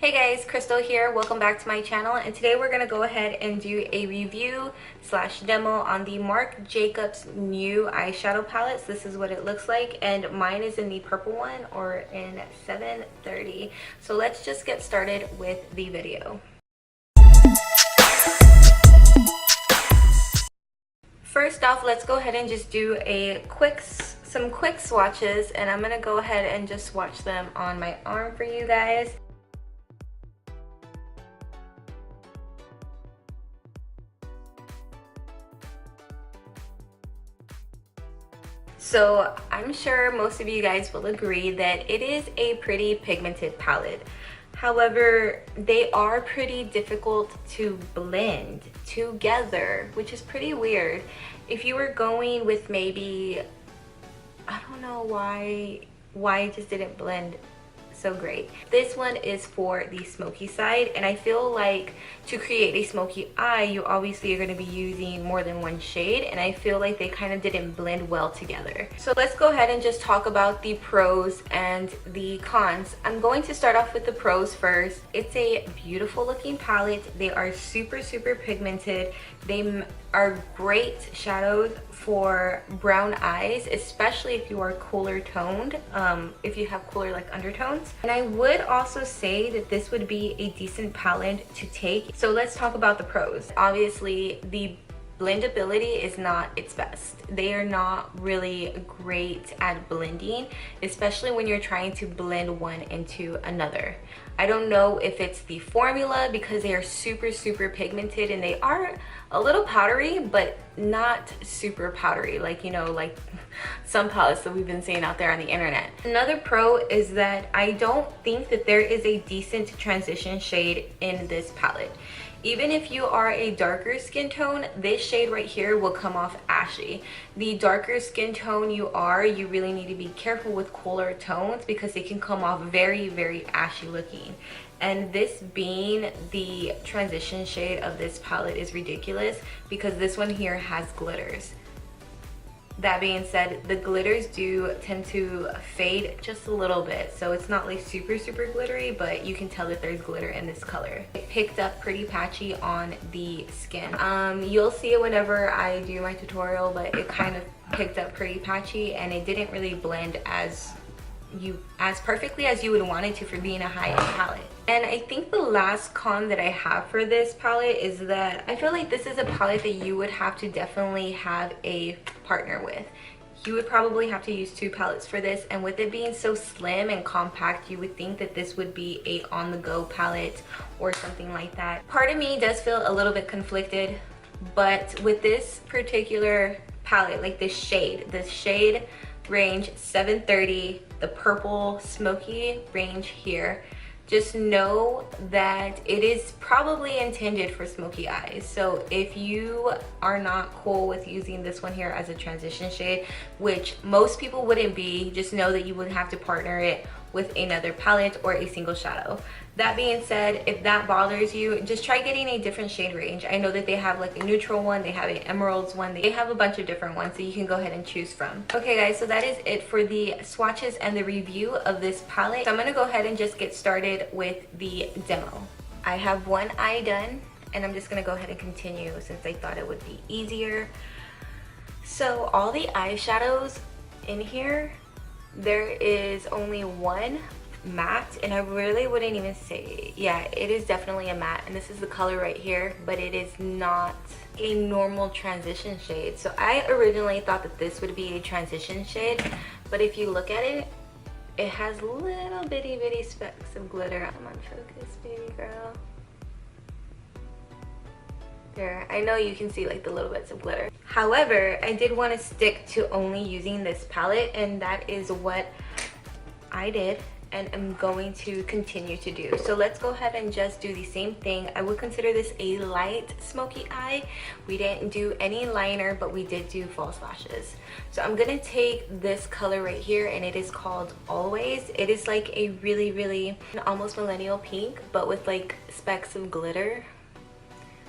Hey guys, Krystal here. Welcome back to my channel, and today we're going to go ahead and do a review slash demo on the MARC JACOBS new eyeshadow palettes. This is what it looks like, and mine is in the purple one, or in 730. So let's just get started with the video. First off, let's go ahead and just do some quick swatches, and I'm going to go ahead and just swatch them on my arm for you guys. So I'm sure most of you guys will agree that it is a pretty pigmented palette. However, they are pretty difficult to blend together, which is pretty weird. If you were going with maybe, I don't know why it just didn't blend so great. This one is for the smoky side, and I feel like to create a smoky eye, you obviously are going to be using more than one shade, and I feel like they kind of didn't blend well together. So let's go ahead and just talk about the pros and the cons. I'm going to start off with the pros first. It's a beautiful looking palette. They are super pigmented. They are great shadows for brown eyes, especially if you are cooler toned, if you have cooler like undertones. And I would also say that this would be a decent palette to take. So let's talk about the pros. Obviously, the blendability is not its best. They are not really great at blending, especially when you're trying to blend one into another. I don't know if it's the formula, because they are super pigmented, and they are a little powdery, but not super powdery, like, you know, like some palettes that we've been seeing out there on the internet. Another pro is that I don't think that there is a decent transition shade in this palette. Even if you are a darker skin tone, this shade right here will come off ashy. The darker skin tone you really need to be careful with cooler tones, because they can come off very ashy looking. And this being the transition shade of this palette is ridiculous, because this one here has glitters. That being said, the glitters do tend to fade just a little bit, so it's not like super glittery, but you can tell that there's glitter in this color. It picked up pretty patchy on the skin. You'll see it whenever I do my tutorial, but it kind of picked up pretty patchy, and it didn't really blend as perfectly as you would want it to for being a high-end palette. And I think the last con that I have for this palette is that I feel like this is a palette that you would have to definitely have a partner with. You would probably have to use two palettes for this, and with it being so slim and compact, you would think that this would be a on-the-go palette or something like that. Part of me does feel a little bit conflicted, but with this particular palette, like this shade range 730, the purple smoky range here, just know that it is probably intended for smoky eyes. So if you are not cool with using this one here as a transition shade, which most people wouldn't be, just know that you would have to partner it with another palette or a single shadow. That being said, if that bothers you, just try getting a different shade range. I know that they have like a neutral one, they have an emeralds one, they have a bunch of different ones that you can go ahead and choose from. Okay guys, so that is it for the swatches and the review of this palette. So I'm gonna go ahead and just get started with the demo. I have one eye done, and I'm just gonna go ahead and continue since I thought it would be easier. So all the eyeshadows in here, there is only one matte, and I really wouldn't even say, yeah, it is definitely a matte, and this is the color right here, but it is not a normal transition shade. So I originally thought that this would be a transition shade, but if you look at it, it has little bitty specks of glitter. I'm on focus, baby girl. There, I know you can see like the little bits of glitter. However, I did want to stick to only using this palette, and that is what I did and I'm going to continue to do. So let's go ahead and just do the same thing. I would consider this a light smoky eye. We didn't do any liner, but we did do false lashes. So I'm gonna take this color right here, and it is called Always. It is like a really almost millennial pink, but with like specks of glitter.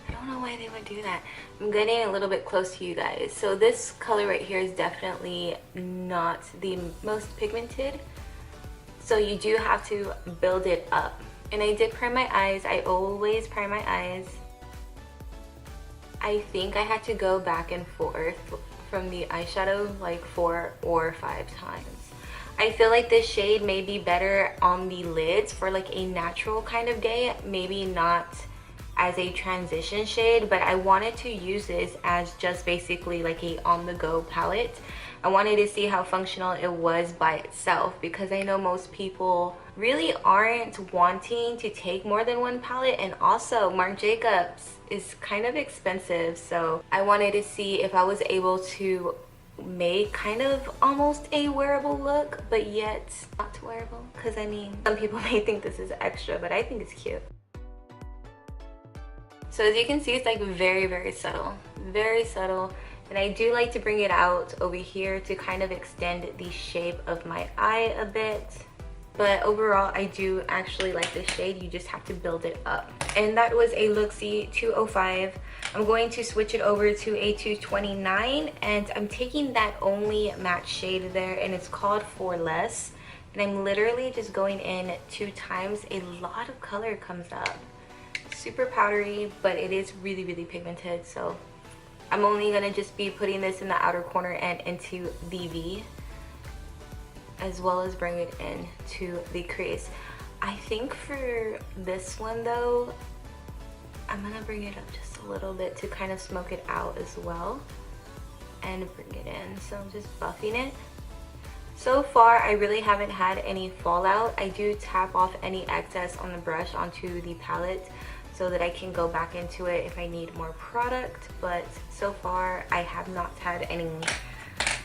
I don't know why they would do that. I'm getting a little bit close to you guys. So this color right here is definitely not the most pigmented, so you do have to build it up And I did prime my eyes. I always prime my eyes. I think I had to go back and forth from the eyeshadow like 4 or 5 times. I feel like this shade may be better on the lids for like a natural kind of day, maybe not as a transition shade, but I wanted to use this as just basically like a on-the-go palette. I wanted to see how functional it was by itself, because I know most people really aren't wanting to take more than one palette, and also MARC JACOBS is kind of expensive, so I wanted to see if I was able to make kind of almost a wearable look, but yet not wearable, because I mean, some people may think this is extra, but I think it's cute. So as you can see, it's like very subtle, and I do like to bring it out over here to kind of extend the shape of my eye a bit. But overall, I do actually like this shade. You just have to build it up. And that was a Luxie 205. I'm going to switch it over to a 229, and I'm taking that only matte shade there, and it's called For Less. And I'm literally just going in 2 times. A lot of color comes up. Super powdery, but it is really pigmented, so I'm only gonna just be putting this in the outer corner and into the V, as well as bring it in to the crease. I think for this one though, I'm gonna bring it up just a little bit to kind of smoke it out as well and bring it in. So I'm just buffing it. So far, I really haven't had any fallout. I do tap off any excess on the brush onto the palette so that I can go back into it if I need more product, but so far I have not had any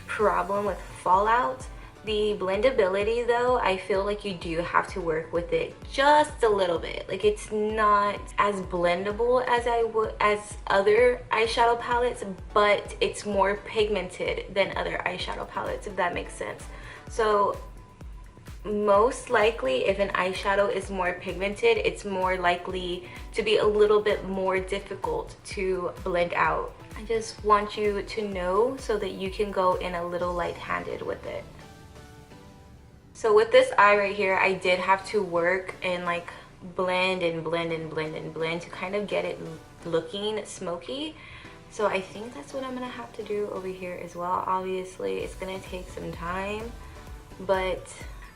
problem with fallout. The blendability though, I feel like you do have to work with it just a little bit. Like, it's not as blendable as other eyeshadow palettes, but it's more pigmented than other eyeshadow palettes, if that makes sense. So most likely, if an eyeshadow is more pigmented, it's more likely to be a little bit more difficult to blend out. I just want you to know so that you can go in a little light-handed with it. So with this eye right here, I did have to work and like blend to kind of get it looking smoky. So I think that's what I'm gonna have to do over here as well. Obviously, it's gonna take some time, but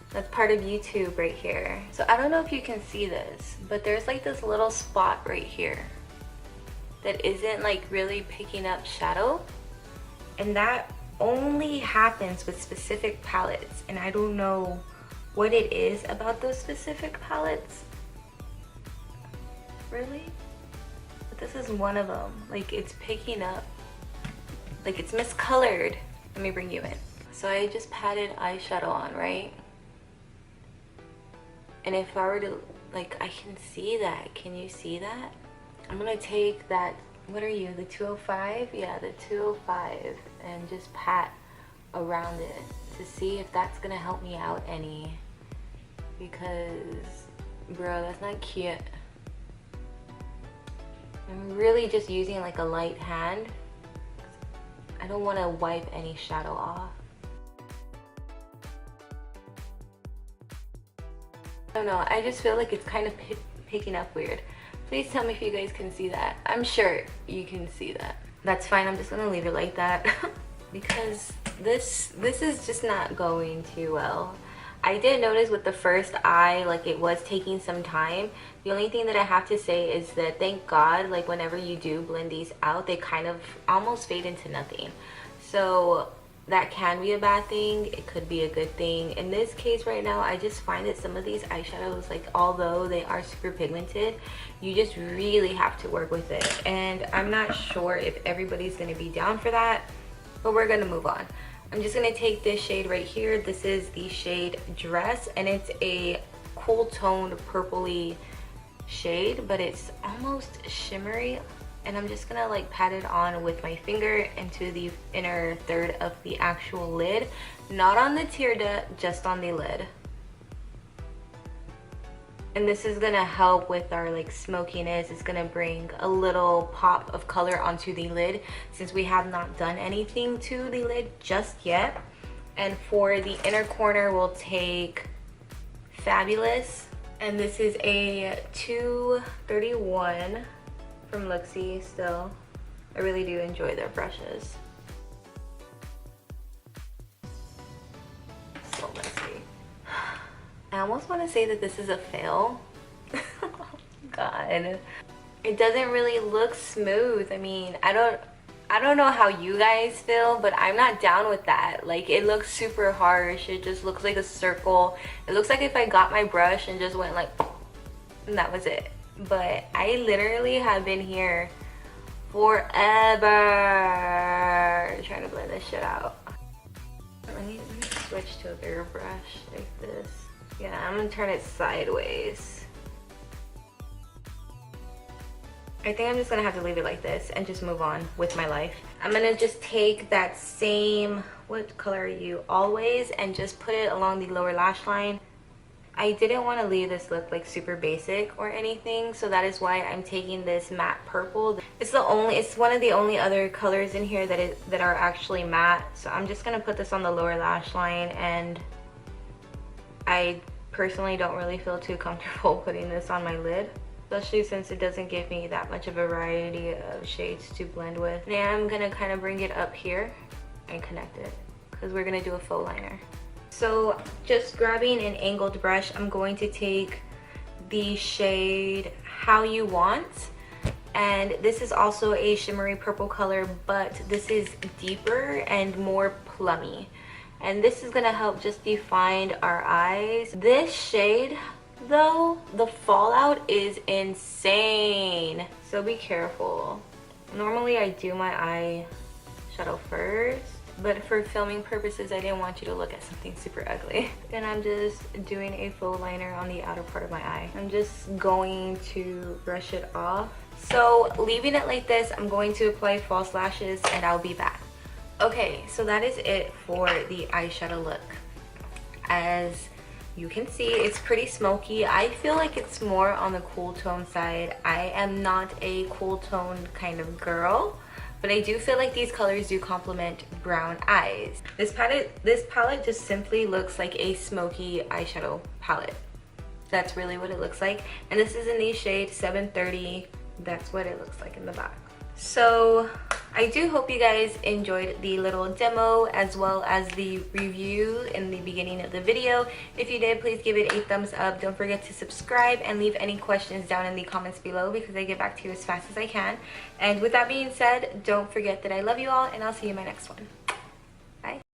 that's part of YouTube right here. So I don't know if you can see this, but there's like this little spot right here that isn't like really picking up shadow, and that only happens with specific palettes, and I don't know what it is about those specific palettes, really, but this is one of them. Like, it's picking up, like it's miscolored. Let me bring you in. So I just patted eyeshadow on, right? And if I were to, like, I can see that. Can you see that? I'm gonna take that, what are you, the 205? Yeah, the 205, and just pat around it to see if that's gonna help me out any. Because, bro, that's not cute. I'm really just using like a light hand. I don't wanna wipe any shadow off. I don't know, I just feel like it's kind of picking up weird. Please tell me if you guys can see that. I'm sure you can see that. That's fine, I'm just gonna leave it like that because this is just not going too well. I did notice with the first eye, like, it was taking some time. The only thing that I have to say is that thank God, like, whenever you do blend these out, they kind of almost fade into nothing. So that can be a bad thing, it could be a good thing. In this case right now, I just find that some of these eyeshadows, like, although they are super pigmented, you just really have to work with it. And I'm not sure if everybody's gonna be down for that, but we're gonna move on. I'm just gonna take this shade right here. This is the shade Dress, and it's a cool toned purpley shade, but it's almost shimmery. And I'm just gonna like pat it on with my finger into the inner third of the actual lid, not on the tear duct, just on the lid. And this is gonna help with our like smokiness. It's gonna bring a little pop of color onto the lid since we have not done anything to the lid just yet. And for the inner corner, we'll take Fabulous, And this is a 231 from Luxie still. I really do enjoy their brushes. So messy. I almost want to say that this is a fail. God. It doesn't really look smooth. I mean, I don't know how you guys feel, but I'm not down with that. Like, it looks super harsh. It just looks like a circle. It looks like if I got my brush and just went like, and that was it. But I literally have been here forever trying to blend this shit out. Let me switch to a bigger brush like this. Yeah, I'm gonna turn it sideways. I think I'm just gonna have to leave it like this and just move on with my life. I'm gonna just take that same, what color are you, Always, and just put it along the lower lash line. I didn't want to leave this look like super basic or anything, so that is why I'm taking this matte purple. It's one of the only other colors in here that are actually matte. So I'm just gonna put this on the lower lash line, and I personally don't really feel too comfortable putting this on my lid, especially since it doesn't give me that much of a variety of shades to blend with. Now I'm gonna kind of bring it up here and connect it, because we're gonna do a faux liner. So just grabbing an angled brush, I'm going to take the shade How You Want, and this is also a shimmery purple color, but this is deeper and more plummy, and this is gonna help just define our eyes. This shade though, the fallout is insane, so be careful. Normally I do my eyeshadow first, but for filming purposes I didn't want you to look at something super ugly. Then I'm just doing a faux liner on the outer part of my eye. I'm just going to brush it off. So leaving it like this, I'm going to apply false lashes and I'll be back. Okay, so that is it for the eyeshadow look. As you can see, it's pretty smoky. I feel like it's more on the cool tone side. I am not a cool tone kind of girl, but I do feel like these colors do complement brown eyes. This palette just simply looks like a smoky eyeshadow palette. That's really what it looks like. And this is in the shade 730. That's what it looks like in the back. So I do hope you guys enjoyed the little demo as well as the review in the beginning of the video. If you did, please give it a thumbs up. Don't forget to subscribe and leave any questions down in the comments below, because I get back to you as fast as I can. And with that being said, don't forget that I love you all, and I'll see you in my next one. Bye.